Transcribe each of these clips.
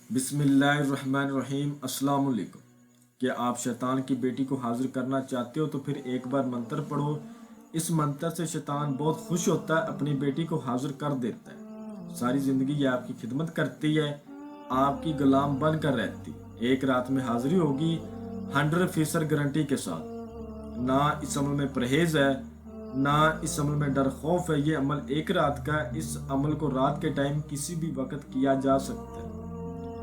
बिस्मिल्लाहिर्रहमानिर्रहीम। अस्सलाम वालेकुम। क्या आप शैतान की बेटी को हाजिर करना चाहते हो तो फिर एक बार मंत्र पढ़ो। इस मंत्र से शैतान बहुत खुश होता है, अपनी बेटी को हाजिर कर देता है। सारी जिंदगी ये आपकी खिदमत करती है, आपकी गुलाम बनकर रहती। एक रात में हाजिरी होगी 100% गारंटी के साथ। ना इस अमल में परहेज है, ना इस अमल में डर खौफ है। ये अमल एक रात का है। इस अमल को रात के टाइम किसी भी वक्त किया जा सकता है।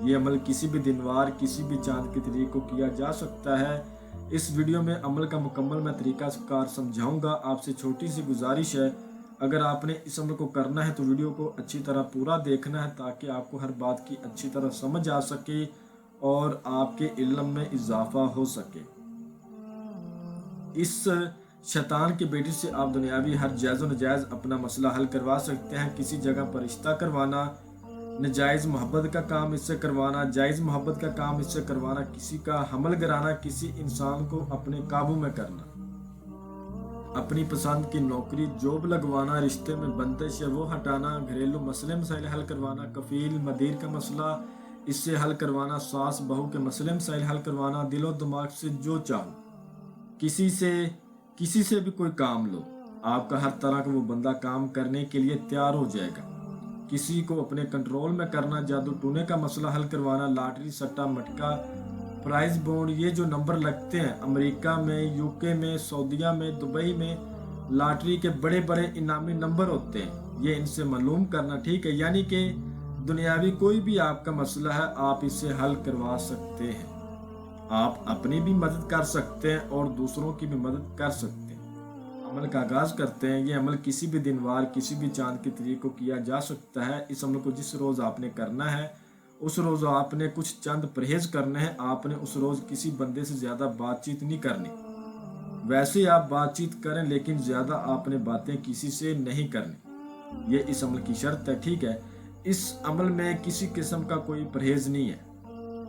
ये अमल किसी भी दिनवार किसी भी चांद के तरीके को किया जा सकता है। इस वीडियो में अमल का मुकम्मल मैं तरीका कार समझाऊंगा। आपसे छोटी सी गुजारिश है, अगर आपने इस अमल को करना है तो वीडियो को अच्छी तरह पूरा देखना है, ताकि आपको हर बात की अच्छी तरह समझ आ सके और आपके इल्म में इजाफा हो सके। इस शैतान की बेटी से आप दुनियावी हर जायज़ व नजायज़ अपना मसला हल करवा सकते हैं। किसी जगह पर रिश्ता करवाना, नजायज़ मोहब्बत का काम इससे करवाना, जायज़ मोहब्बत का काम इससे करवाना, किसी का हमल गिराना, किसी इंसान को अपने काबू में करना, अपनी पसंद की नौकरी जॉब लगवाना, रिश्ते में बंदिश है वो हटाना, घरेलू मसले मसाइल हल करवाना, कफील मदीर का मसला इससे हल करवाना, सास बहू के मसले मसाइल हल करवाना, दिलो दिमाग से जो चाहो किसी से भी कोई काम लो, आपका हर तरह का वो बंदा काम करने के लिए तैयार हो जाएगा। किसी को अपने कंट्रोल में करना, जादू टूने का मसला हल करवाना, लॉटरी सट्टा मटका प्राइज बॉन्ड, ये जो नंबर लगते हैं अमेरिका में, यूके में, सऊदीया में, दुबई में, लॉटरी के बड़े बड़े इनामी नंबर होते हैं, ये इनसे मालूम करना। ठीक है, यानी कि दुनियावी कोई भी आपका मसला है आप इससे हल करवा सकते हैं। आप अपनी भी मदद कर सकते हैं और दूसरों की भी मदद कर सकते हैं। अमल का आगाज करते हैं। ये अमल किसी भी दिनवार किसी भी चांद के तरीके को किया जा सकता है। इस अमल को जिस रोज़ आपने करना है उस रोज़ आपने कुछ चंद परहेज करने हैं। आपने उस रोज़ किसी बंदे से ज़्यादा बातचीत नहीं करनी। वैसे आप बातचीत करें, लेकिन ज़्यादा आपने बातें किसी से नहीं करनी। ये इस अमल की शर्त है। ठीक है, इस अमल में किसी किस्म का कोई परहेज नहीं है।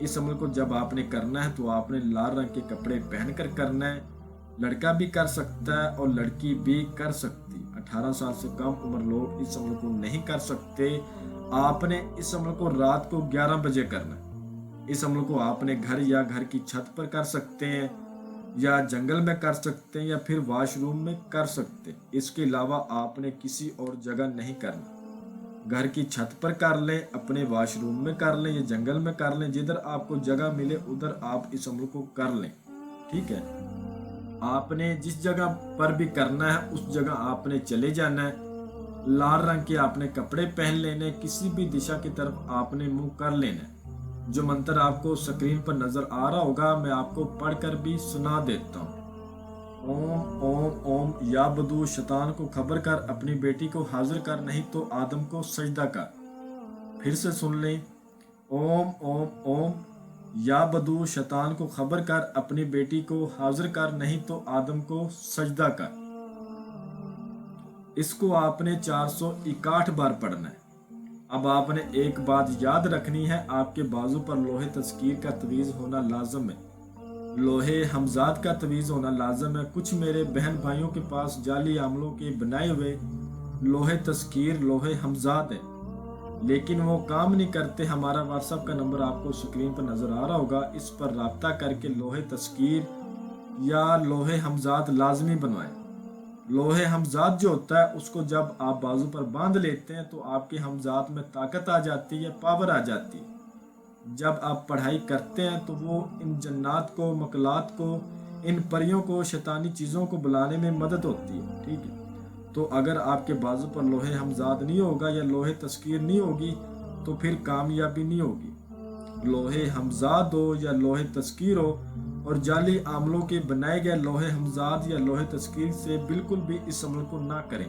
इस अमल को जब आपने करना है तो आपने लाल रंग के कपड़े पहनकर करना है। लड़का भी कर सकता है और लड़की भी कर सकती। 18 साल से कम उम्र लोग इस अमल को नहीं कर सकते। आपने इस अमल को रात को 11 बजे करना है। इस अमल को आपने घर या घर की छत पर कर सकते हैं, या जंगल में कर सकते हैं, या फिर वॉशरूम में कर सकते हैं। इसके अलावा आपने किसी और जगह नहीं करना। घर की छत पर कर लें, अपने वॉशरूम में कर लें, या जंगल में कर लें, जिधर आपको जगह मिले उधर आप इस अमल को कर लें। ठीक है, आपने जिस जगह पर भी करना है उस जगह आपने चले जाना है। लाल रंग के आपने कपड़े पहन लेने, किसी भी दिशा की तरफ आपने मुंह कर लेना। जो मंत्र आपको स्क्रीन पर नजर आ रहा होगा मैं आपको पढ़कर भी सुना देता हूँ। ओम ओम ओम या बदू, शैतान को खबर कर अपनी बेटी को हाजिर कर, नहीं तो आदम को सजदा कर। फिर से सुन लें। ओम ओम ओम या बदू, शैतान को खबर कर अपनी बेटी को हाजिर कर, नहीं तो आदम को सजदा कर। इसको आपने 461 बार पढ़ना है। अब आपने एक बात याद रखनी है, आपके बाजू पर लोहे तस्कीर का तवीज़ होना लाजम है। लोहे हमजाद का तवीज़ होना लाजम है। कुछ मेरे बहन भाइयों के पास जाली आमलों के बनाए हुए लोहे तस्कीर लोहे हमजाद है, लेकिन वो काम नहीं करते। हमारा व्हाट्सएप का नंबर आपको स्क्रीन पर नजर आ रहा होगा, इस पर राब्ता करके लोहे तस्कीर या लोहे हमजाद लाजमी बनवाएं। लोहे हमजाद जो होता है उसको जब आप बाजू पर बांध लेते हैं तो आपके हमजाद में ताकत आ जाती है, पावर आ जाती है। जब आप पढ़ाई करते हैं तो वो इन जन्नात को, मकलात को, इन परियों को, शैतानी चीज़ों को बुलाने में मदद होती है। ठीक है, तो अगर आपके बाजू पर लोहे हमजाद नहीं होगा या लोहे तस्कीर नहीं होगी तो फिर कामयाबी नहीं होगी। लोहे हमजाद हो या लोहे तस्कीर हो, और जाली आमलों के बनाए गए लोहे हमजाद या लोहे तस्कीर से बिल्कुल भी इस अमल को ना करें।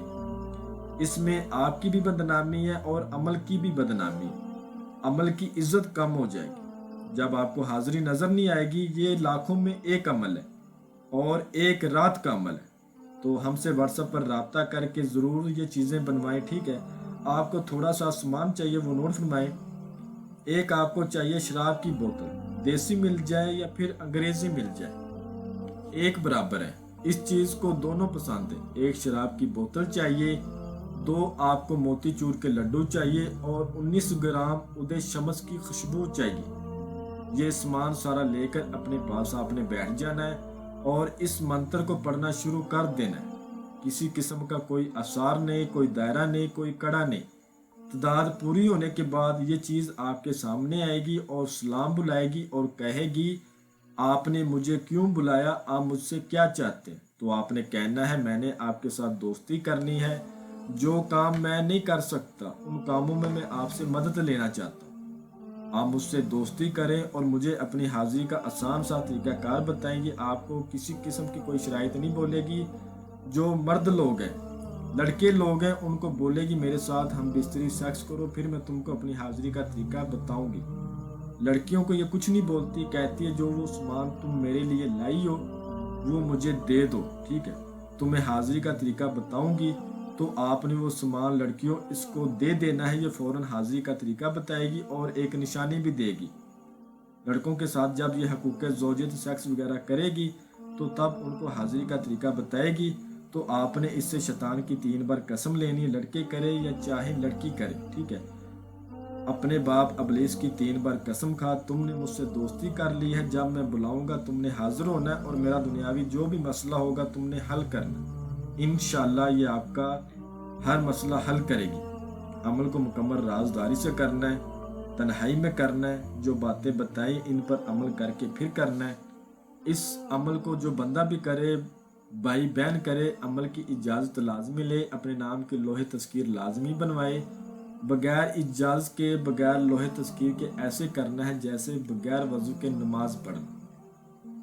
इसमें आपकी भी बदनामी है और अमल की भी बदनामी है। अमल की इज्जत कम हो जाएगी। जब आपको हाजिरी नजर नहीं आएगी, ये लाखों में एक अमल है और एक रात का अमल है। तो हमसे व्हाट्सएप पर राब्ता करके ज़रूर ये चीज़ें बनवाएं। ठीक है, आपको थोड़ा सा सामान चाहिए वो नोट फरमाएं। एक आपको चाहिए शराब की बोतल, देसी मिल जाए या फिर अंग्रेजी मिल जाए, एक बराबर है। इस चीज़ को दोनों पसंद है। एक शराब की बोतल चाहिए, 2 آپ کو موتی چور کے لڈو چاہیے اور 19 گرام ادے شمس کی خوشبو چاہیے۔ یہ سامان سارا لے کر اپنے پاس آپ نے بیٹھ جانا ہے اور اس منتر کو پڑھنا شروع کر دینا ہے۔ کسی قسم کا کوئی آثار نہیں، کوئی دائرہ نہیں، کوئی کڑا نہیں۔ تعداد پوری ہونے کے بعد یہ چیز آپ کے سامنے آئے گی اور سلام بلائے گی اور کہے گی آپ نے مجھے کیوں بلایا، آپ مجھ سے کیا چاہتے ہیں؟ تو آپ نے کہنا ہے میں نے آپ کے ساتھ دوستی کرنی ہے، جو کام میں نہیں کر سکتا ان کاموں میں آپ سے مدد لینا چاہتا ہوں۔ آپ مجھ سے دوستی کریں اور مجھے اپنی حاضری کا آسان سا طریقہ کار بتائیں گے۔ آپ کو کسی قسم کی کوئی شرائط نہیں بولے گی۔ جو مرد لوگ ہیں، لڑکے لوگ ہیں، ان کو بولے گی میرے ساتھ ہم بستری سیکس کرو، پھر میں تم کو اپنی حاضری کا طریقہ بتاؤں گی۔ لڑکیوں کو یہ کچھ نہیں بولتی، کہتی ہے جو وہ سامان تم میرے لیے لائی ہو وہ مجھے دے دو، ٹھیک ہے؟ تمہیں حاضری کا طریقہ بتاؤں گی تو آپ نے وہ سامان لڑکیوں اس کو دے دینا ہے۔ یہ فوراً حاضری کا طریقہ بتائے گی اور ایک نشانی بھی دے گی۔ لڑکوں کے ساتھ جب یہ حقوق زوجیت سیکس وغیرہ کرے گی تو تب ان کو حاضری کا طریقہ بتائے گی۔ تو آپ نے اس سے شیطان کی 3 بار قسم لینی ہے، لڑکے کرے یا چاہے لڑکی کرے، ٹھیک ہے؟ اپنے باپ ابلیس کی 3 بار قسم کھا، تم نے مجھ سے دوستی کر لی ہے، جب میں بلاؤں گا تم نے حاضر ہونا ہے اور میرا دنیاوی جو بھی مسئلہ ہوگا تم نے حل کرنا۔ انشاءاللہ یہ آپ کا ہر مسئلہ حل کرے گی۔ عمل کو مکمل رازداری سے کرنا ہے، تنہائی میں کرنا ہے، جو باتیں بتائیں ان پر عمل کر کے پھر کرنا ہے۔ اس عمل کو جو بندہ بھی کرے، بھائی بہن کرے، عمل کی اجازت لازمی لے، اپنے نام کے لوح تذکیر لازمی بنوائے، بغیر اجازت کے، بغیر لوح تذکیر کے ایسے کرنا ہے جیسے بغیر وضو کے نماز پڑھنا۔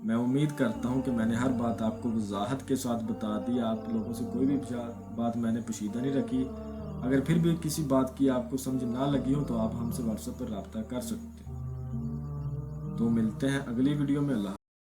میں امید کرتا ہوں کہ میں نے ہر بات آپ کو وضاحت کے ساتھ بتا دی، آپ لوگوں سے کوئی بھی بات میں نے پوشیدہ نہیں رکھی۔ اگر پھر بھی کسی بات کی آپ کو سمجھ نہ لگی ہو تو آپ ہم سے واٹس ایپ پر رابطہ کر سکتے ہیں۔ تو ملتے ہیں اگلی ویڈیو میں۔ اللہ